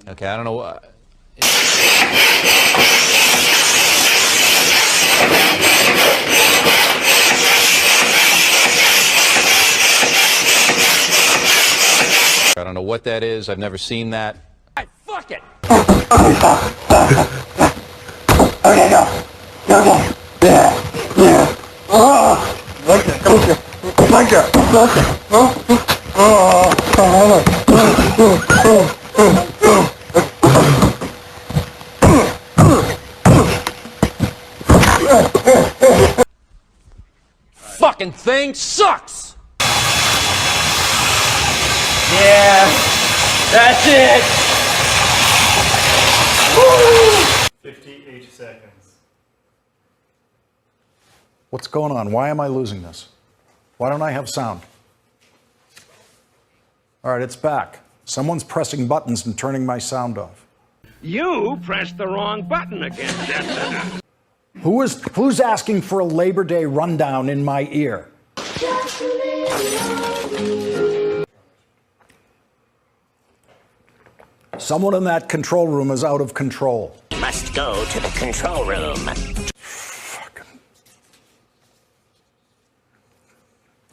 Okay, I don't know what. I don't know what that is. I've never seen that. Right, fuck it! Okay, go. Okay. Yeah. Fucking thing sucks! Yeah, that's it. Woo! 58 seconds. What's going on? Why am I losing this? Why don't I have sound? All right, it's back. Someone's pressing buttons and turning my sound off. You pressed the wrong button again, gentlemen. Who's asking for a Labor Day rundown in my ear? Someone in that control room is out of control. Must go to the control room. Fucking.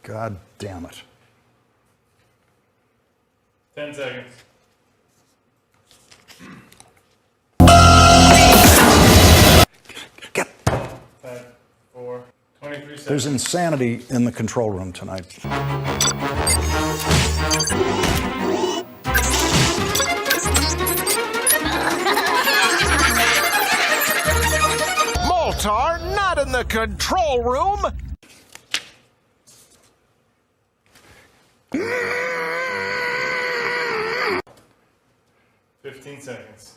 God damn it. 10 seconds. Get. 10, 4, 23 seconds. There's insanity in the control room tonight. Moltar, not in the control room! 15 seconds.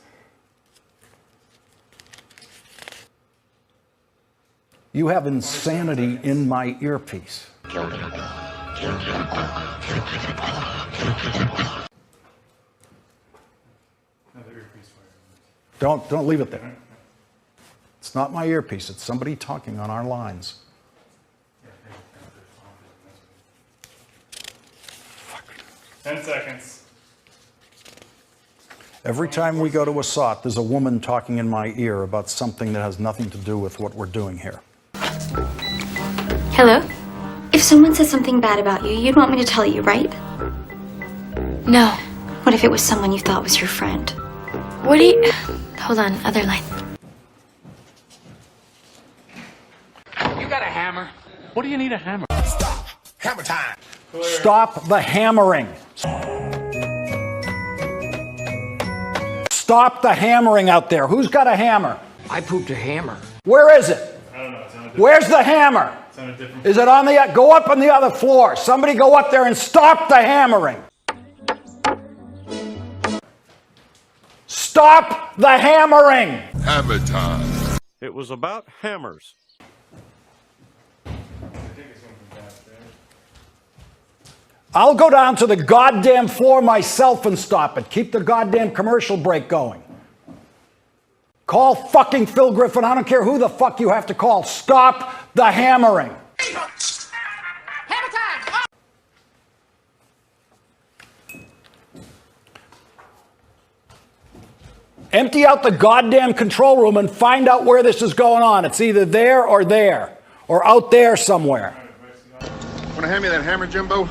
You have insanity in my earpiece. Another earpiece for you. Don't leave it there. It's not my earpiece. It's somebody talking on our lines. 10 seconds. Every time we go to a SOT, there's a woman talking in my ear about something that has nothing to do with what we're doing here. Hello? If someone says something bad about you, you'd want me to tell you, right? No. What if it was someone you thought was your friend? What do you... Hold on, other line. You got a hammer? What do you need a hammer? Stop! Hammer time! Stop the hammering. Stop the hammering out there. Who's got a hammer? I pooped a hammer. Where is it? I don't know. It's on a different, Where's the hammer? it's on a different. Is it on the... Go up on the other floor. Somebody go up there and stop the hammering. Stop the hammering. Hammer time! It was about hammers. I'll go down to the goddamn floor myself and stop it. Keep the goddamn commercial break going. Call fucking Phil Griffin. I don't care who the fuck you have to call. Stop the hammering. Hammer time! Empty out the goddamn control room and find out where this is going on. It's either there or out there somewhere. Wanna hand me that hammer, Jimbo?